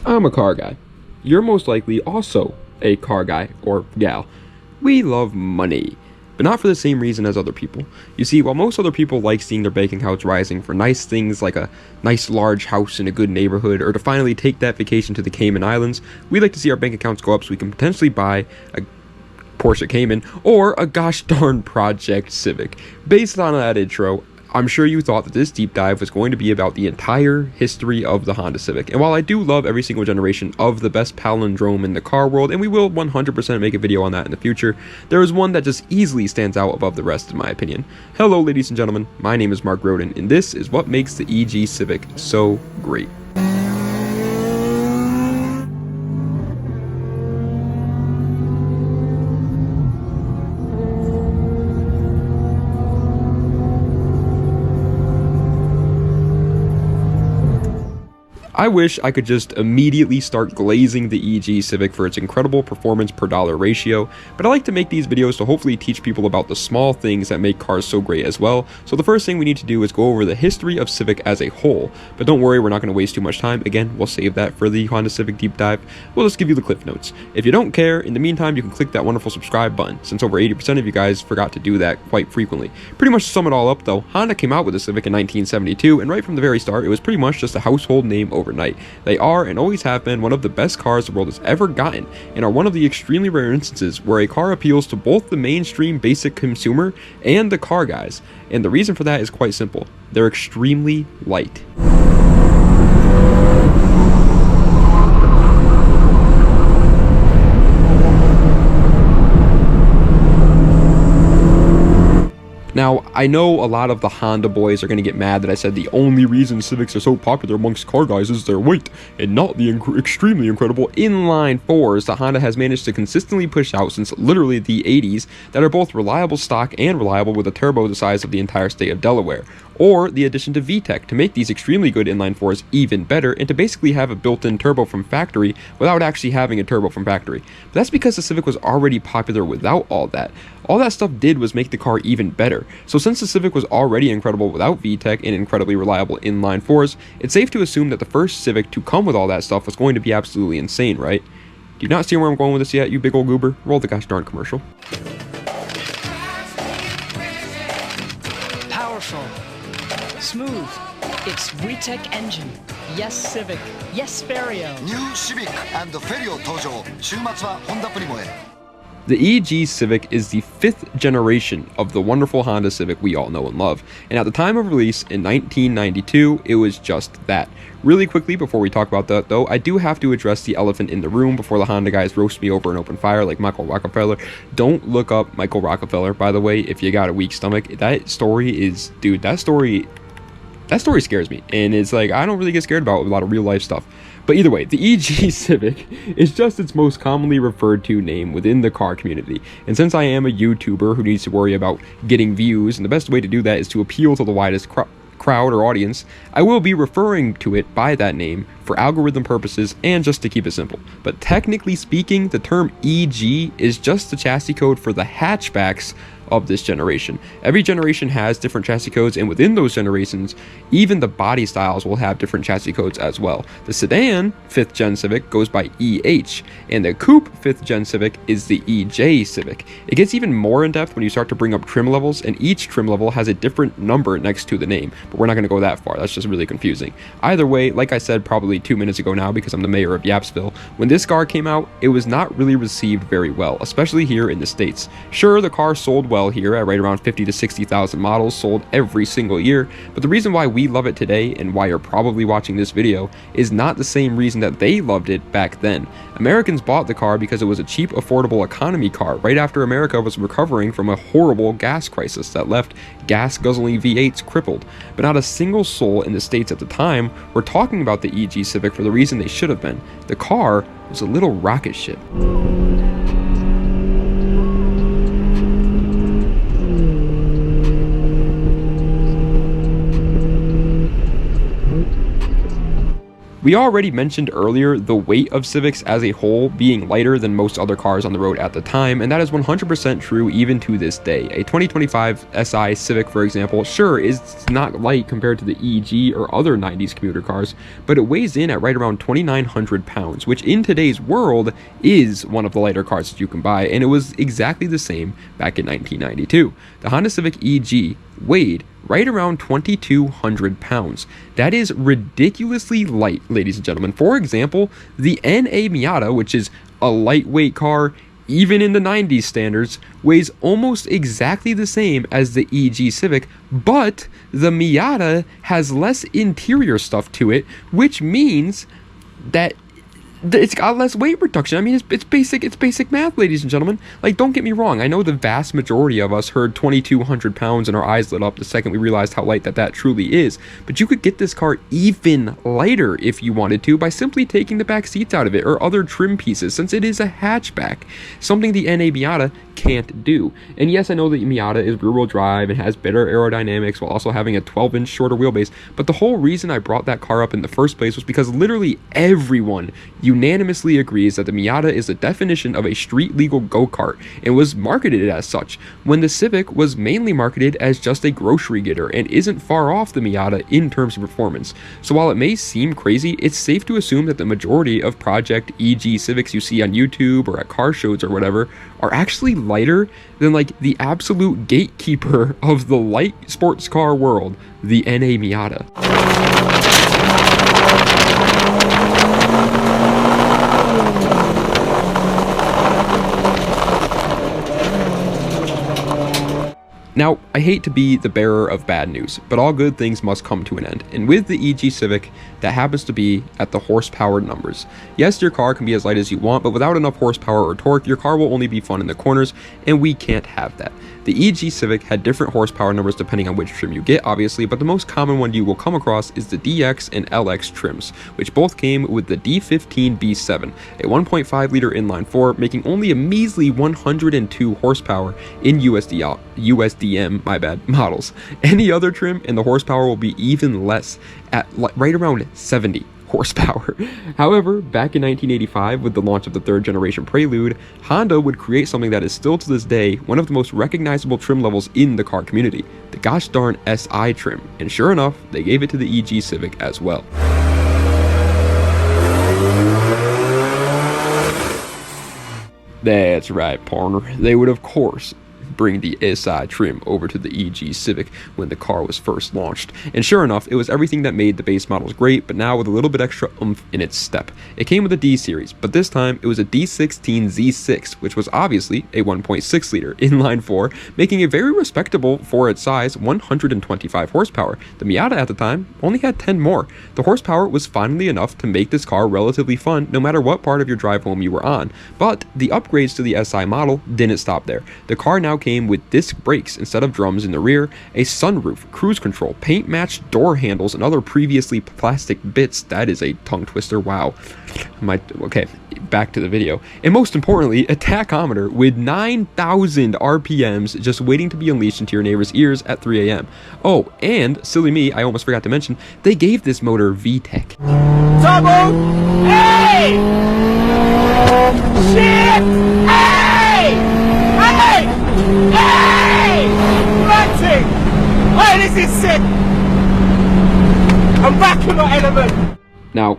I'm a car guy. You're most likely also a car guy or gal. We love money, but not for the same reason as other people. You see, while most other people like seeing their bank accounts rising for nice things like a nice large house in a good neighborhood or to finally take that vacation to the Cayman Islands, we like to see our bank accounts go up so we can potentially buy a Porsche Cayman or a gosh darn Project Civic. Based on that intro, I'm sure you thought that this deep dive was going to be about the entire history of the Honda Civic. And while I do love every single generation of the best palindrome in the car world, and we will 100% make a video on that in the future, there is one that just easily stands out above the rest in my opinion. Hello ladies and gentlemen, my name is Mark Roden, and this is what makes the EG Civic so great. I wish I could just immediately start glazing the EG Civic for its incredible performance per dollar ratio, but I like to make these videos to hopefully teach people about the small things that make cars so great as well. So the first thing we need to do is go over the history of Civic as a whole, but don't worry, we're not going to waste too much time. Again, we'll save that for the Honda Civic deep dive. We'll just give you the cliff notes. If you don't care, in the meantime, you can click that wonderful subscribe button, since over 80% of you guys forgot to do that quite frequently. Pretty much to sum it all up though, Honda came out with the Civic in 1972, and right from the very start, it was pretty much just a household name overnight. They are and always have been one of the best cars the world has ever gotten, and are one of the extremely rare instances where a car appeals to both the mainstream basic consumer and the car guys. And the reason for that is quite simple. They're extremely light. Now, I know a lot of the Honda boys are going to get mad that I said the only reason Civics are so popular amongst car guys is their weight, and not the extremely incredible inline fours that Honda has managed to consistently push out since literally the 80s that are both reliable stock and reliable with a turbo the size of the entire state of Delaware. Or the addition to VTEC to make these extremely good inline fours even better, and to basically have a built-in turbo from factory without actually having a turbo from factory. But that's because the Civic was already popular without all that. All that stuff did was make the car even better. So since the Civic was already incredible without VTEC and incredibly reliable inline fours, it's safe to assume that the first Civic to come with all that stuff was going to be absolutely insane, right? Do you not see where I'm going with this yet, you big old goober? Roll the gosh darn commercial. Powerful. Smooth. It's VTEC engine. Yes, Civic. Yes, Ferio. New Civic and Ferio 登場。週末はホンダプリモへ。The EG Civic is the 5th generation of the wonderful Honda Civic we all know and love, and at the time of release in 1992, it was just that. Really quickly, before we talk about that though, I do have to address the elephant in the room before the Honda guys roast me over an open fire like Michael Rockefeller. Don't look up Michael Rockefeller, by the way, if you got a weak stomach. That story is, dude, that story scares me, and it's like, I don't really get scared about a lot of real life stuff. But either way, the EG Civic is just its most commonly referred to name within the car community. And since I am a YouTuber who needs to worry about getting views, and the best way to do that is to appeal to the widest crowd or audience, I will be referring to it by that name for algorithm purposes and just to keep it simple. But technically speaking, the term EG is just the chassis code for the hatchbacks of this generation. Every generation has different chassis codes, and within those generations, even the body styles will have different chassis codes as well. The sedan 5th gen Civic goes by EH, and the coupe 5th gen Civic is the EJ Civic. It gets even more in depth when you start to bring up trim levels, and each trim level has a different number next to the name, but we're not going to go that far. That's just really confusing. Either way, like I said probably 2 minutes ago now because I'm the mayor of Yapsville, when this car came out, it was not really received very well, especially here in the States. Sure, the car sold well here at right around 50 to 60,000 models sold every single year, but the reason why we love it today and why you're probably watching this video is not the same reason that they loved it back then. Americans bought the car because it was a cheap, affordable economy car right after America was recovering from a horrible gas crisis that left gas guzzling V8s crippled. But not a single soul in the States at the time were talking about the EG Civic for the reason they should have been. The car was a little rocket ship. We already mentioned earlier the weight of Civics as a whole being lighter than most other cars on the road at the time, and that is 100% true even to this day. A 2025 SI Civic, for example, sure, is not light compared to the EG or other 90s commuter cars, but it weighs in at right around 2,900 pounds, which in today's world is one of the lighter cars that you can buy, and it was exactly the same back in 1992. The Honda Civic EG weighed right around 2,200 pounds. That is ridiculously light, ladies and gentlemen. For example, the NA Miata, which is a lightweight car even in the 90s standards, weighs almost exactly the same as the EG Civic, but the Miata has less interior stuff to it, which means that it's got less weight reduction. I mean, it's basic math, ladies and gentlemen. Like, don't get me wrong. I know the vast majority of us heard 2,200 pounds and our eyes lit up the second we realized how light that truly is. But you could get this car even lighter if you wanted to by simply taking the back seats out of it or other trim pieces, since it is a hatchback, something the NA Miata can't do. And yes, I know that Miata is rear-wheel drive and has better aerodynamics while also having a 12-inch shorter wheelbase, but the whole reason I brought that car up in the first place was because literally everyone unanimously agrees that the Miata is the definition of a street-legal go-kart and was marketed as such, when the Civic was mainly marketed as just a grocery getter and isn't far off the Miata in terms of performance. So while it may seem crazy, it's safe to assume that the majority of Project EG Civics you see on YouTube or at car shows or whatever are actually lighter than like the absolute gatekeeper of the light sports car world, the NA Miata. Now, I hate to be the bearer of bad news, but all good things must come to an end, and with the EG Civic, that happens to be at the horsepower numbers. Yes, your car can be as light as you want, but without enough horsepower or torque, your car will only be fun in the corners, and we can't have that. The EG Civic had different horsepower numbers depending on which trim you get, obviously, but the most common one you will come across is the DX and LX trims, which both came with the D15B7, a 1.5-liter inline-4, making only a measly 102 horsepower in USDM, models. Any other trim and the horsepower will be even less, at right around 70 horsepower. However, back in 1985, with the launch of the third generation Prelude, Honda would create something that is still to this day one of the most recognizable trim levels in the car community, the gosh darn SI trim, and sure enough, they gave it to the EG Civic as well. That's right, partner. They would, of course, bring the SI trim over to the EG Civic when the car was first launched. And sure enough, it was everything that made the base models great, but now with a little bit extra oomph in its step. It came with a D series, but this time it was a D16 Z6, which was obviously a 1.6 liter inline-4, making it very respectable for its size, 125 horsepower. The Miata at the time only had 10 more. The horsepower was finally enough to make this car relatively fun no matter what part of your drive home you were on, but the upgrades to the SI model didn't stop there. The car now came with disc brakes instead of drums in the rear, a sunroof, cruise control, paint matched door handles, and other previously plastic bits. That is a tongue twister, wow. Okay, back to the video. And most importantly, a tachometer with 9,000 RPMs just waiting to be unleashed into your neighbor's ears at 3 a.m. Oh, and silly me, I almost forgot to mention, they gave this motor VTEC. Double! Hey! Shit! Hey! Hey! Hey! Matty! Oh, this is sick! I'm back in my element! Now,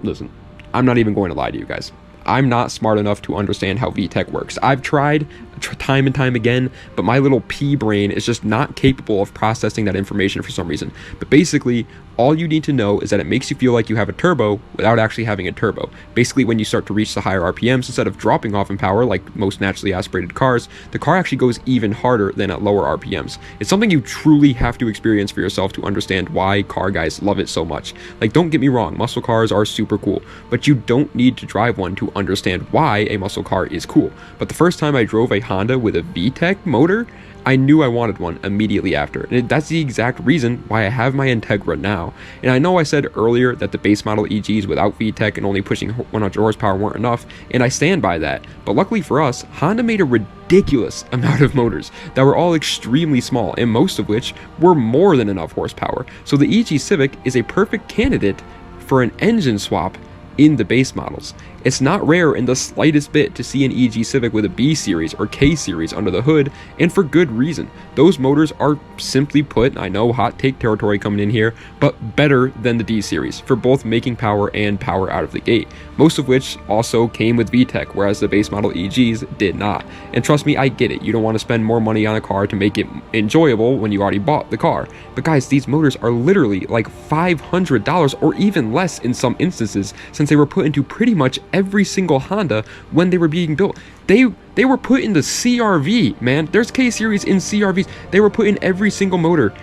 listen, I'm not even going to lie to you guys. I'm not smart enough to understand how VTEC works. I've tried time and time again, but my little pea brain is just not capable of processing that information for some reason. But basically, all you need to know is that it makes you feel like you have a turbo without actually having a turbo. Basically, when you start to reach the higher RPMs, instead of dropping off in power like most naturally aspirated cars, the car actually goes even harder than at lower RPMs. It's something you truly have to experience for yourself to understand why car guys love it so much. Like, don't get me wrong, muscle cars are super cool, but you don't need to drive one to understand why a muscle car is cool. But the first time I drove a Honda with a VTEC motor, I knew I wanted one immediately after, and that's the exact reason why I have my Integra now. And I know I said earlier that the base model EGs without VTEC and only pushing 100 horsepower weren't enough, and I stand by that, but luckily for us, Honda made a ridiculous amount of motors that were all extremely small, and most of which were more than enough horsepower. So the EG Civic is a perfect candidate for an engine swap in the base models. It's not rare in the slightest bit to see an EG Civic with a B series or K series under the hood, and for good reason. Those motors are, simply put, I know hot take territory coming in here, but better than the D series for both making power and power out of the gate, most of which also came with VTEC, whereas the base model EGs did not. And trust me, I get it, you don't want to spend more money on a car to make it enjoyable when you already bought the car, but guys, these motors are literally like $500 or even less in some instances, since they were put into pretty much every single Honda when they were being built. They were put in the CRV, man. There's K series in CRVs. They were put in every single motor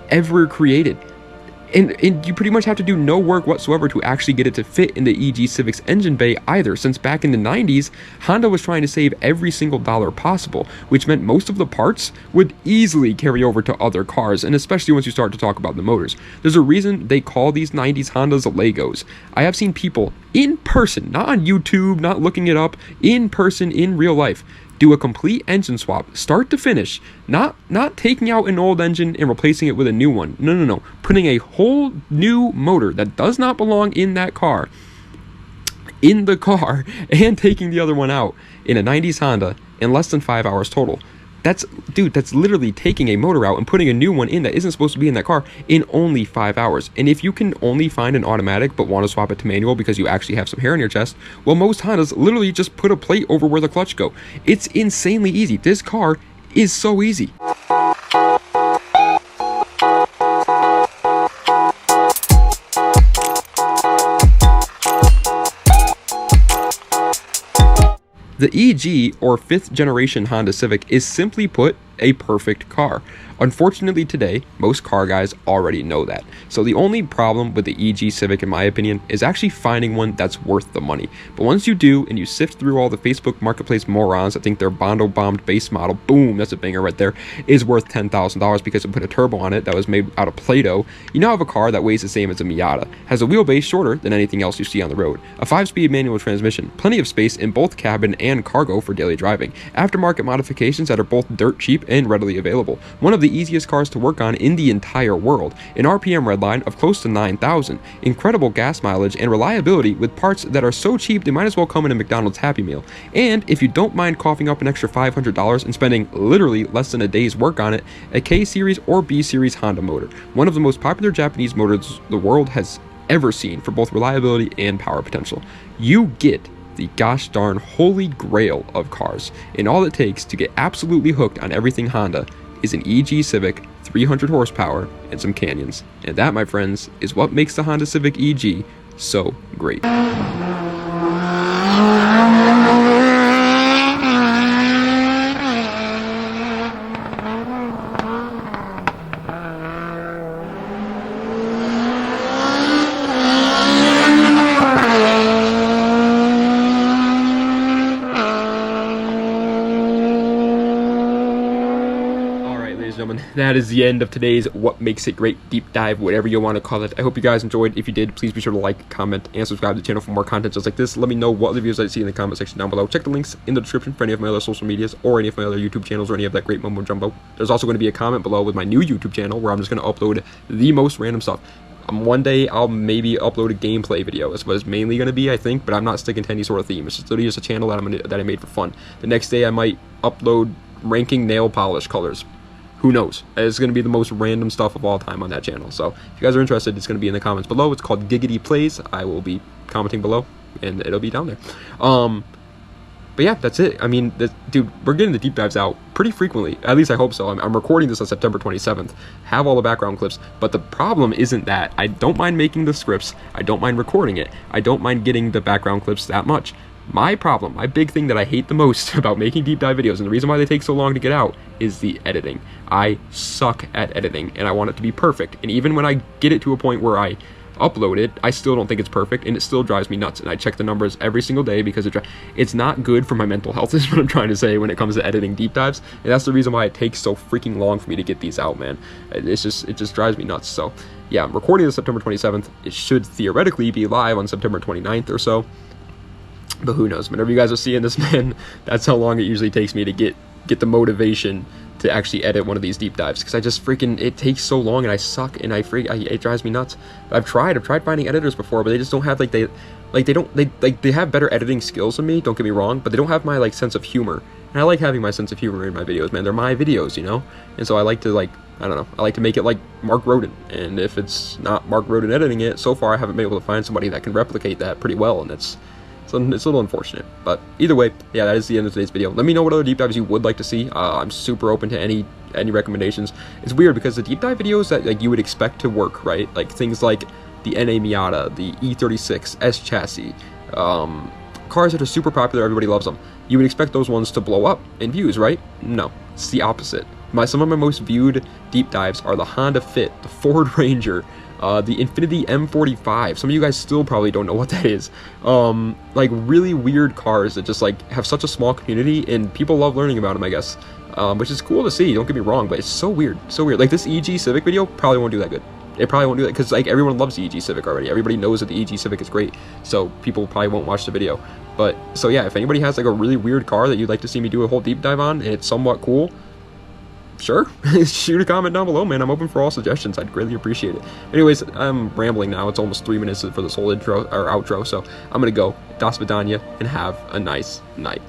ever created. And you pretty much have to do no work whatsoever to actually get it to fit in the EG Civic's engine bay either, since back in the 90s, Honda was trying to save every single dollar possible, which meant most of the parts would easily carry over to other cars, and especially once you start to talk about the motors. There's a reason they call these 90s Hondas Legos. I have seen people in person, not on YouTube, not looking it up, in person, in real life, do a complete engine swap, start to finish, not taking out an old engine and replacing it with a new one. No. Putting a whole new motor that does not belong in that car in the car and taking the other one out in a 90s Honda in less than 5 hours total. That's literally taking a motor out and putting a new one in that isn't supposed to be in that car in only 5 hours. And if you can only find an automatic but want to swap it to manual because you actually have some hair on your chest, well, most Hondas literally just put a plate over where the clutch go. It's insanely easy. This car is so easy. The EG, or 5th generation Honda Civic, is simply put a perfect car. Unfortunately today, most car guys already know that. So the only problem with the EG Civic, in my opinion, is actually finding one that's worth the money. But once you do, and you sift through all the Facebook Marketplace morons that think their Bondo bombed base model, boom, that's a banger right there, is worth $10,000 because it put a turbo on it that was made out of Play-Doh, you now have a car that weighs the same as a Miata, has a wheelbase shorter than anything else you see on the road, a 5-speed manual transmission, plenty of space in both cabin and cargo for daily driving, aftermarket modifications that are both dirt cheap and readily available, one of the easiest cars to work on in the entire world, an RPM redline of close to 9,000, incredible gas mileage and reliability with parts that are so cheap they might as well come in a McDonald's Happy Meal, and if you don't mind coughing up an extra $500 and spending literally less than a day's work on it, a K series or B series Honda motor, one of the most popular Japanese motors the world has ever seen for both reliability and power potential. You get the gosh darn holy grail of cars, and all it takes to get absolutely hooked on everything Honda is an EG Civic, 300 horsepower, and some canyons. And that, my friends, is what makes the Honda Civic EG so great. That is the end of today's What Makes It Great deep dive, whatever you want to call it. I hope you guys enjoyed. If you did, please be sure to like, comment, and subscribe to the channel for more content just like this. Let me know what other videos I see in the comment section down below. Check the links in the description for any of my other social medias or any of my other YouTube channels or any of that great mumbo jumbo. There's also going to be a comment below with my new YouTube channel where I'm just going to upload the most random stuff. One day I'll maybe upload a gameplay video. That's what it's mainly going to be, I think, but I'm not sticking to any sort of theme. It's just literally just a channel that I made for fun. The next day I might upload ranking nail polish colors. Who knows? It's going to be the most random stuff of all time on that channel. So if you guys are interested, it's going to be in the comments below. It's called Giggity Plays. I will be commenting below, and it'll be down there. But yeah, that's it. I mean, dude, we're getting the deep dives out pretty frequently. At least I hope so. I'm recording this on September 27th. Have all the background clips. But the problem isn't that. I don't mind making the scripts. I don't mind recording it. I don't mind getting the background clips that much. My problem, my big thing that I hate the most about making deep dive videos, and the reason why they take so long to get out, is the editing. I suck at editing, and I want it to be perfect. And even when I get it to a point where I upload it, I still don't think it's perfect, and it still drives me nuts. And I check the numbers every single day because it's not good for my mental health, is what I'm trying to say when it comes to editing deep dives. And that's the reason why it takes so freaking long for me to get these out, man. It just drives me nuts. So yeah, I'm recording this September 27th. It should theoretically be live on September 29th or so. But who knows? Whenever you guys are seeing this, man, that's how long it usually takes me to get the motivation to actually edit one of these deep dives, because I just freaking, it takes so long and I suck and it drives me nuts. I've tried finding editors before, but they just don't have they have better editing skills than me, don't get me wrong, but they don't have my like sense of humor. And I like having my sense of humor in my videos, man. They're my videos, you know? And so I like to, like, I don't know, I like to make it like Mark Roden. And if it's not Mark Roden editing it, so far I haven't been able to find somebody that can replicate that pretty well, and it's a little unfortunate. But either way, yeah, that is the end of today's video. Let me know what other deep dives you would like to see. I'm super open to any recommendations. It's weird because the deep dive videos that like you would expect to work, right? Like things like the NA Miata, the E36 S chassis, cars that are super popular, everybody loves them. You would expect those ones to blow up in views, right? No, it's the opposite. Some of my most viewed deep dives are the Honda Fit, the Ford Ranger, the Infiniti M45. Some of you guys still probably don't know what that is. Like really weird cars that just like have such a small community and people love learning about them, I guess. Which is cool to see, don't get me wrong, but it's so weird, so weird. Like this EG Civic video probably won't do that good. It probably won't do that because like everyone loves the EG Civic already. Everybody knows that the EG Civic is great, so people probably won't watch the video. But so yeah, if anybody has like a really weird car that you'd like to see me do a whole deep dive on and it's somewhat cool, sure, shoot a comment down below, man. I'm open for all suggestions. I'd greatly appreciate it. Anyways, I'm rambling now. It's almost 3 minutes for this whole intro or outro, so I'm gonna go. Das Vidania and have a nice night.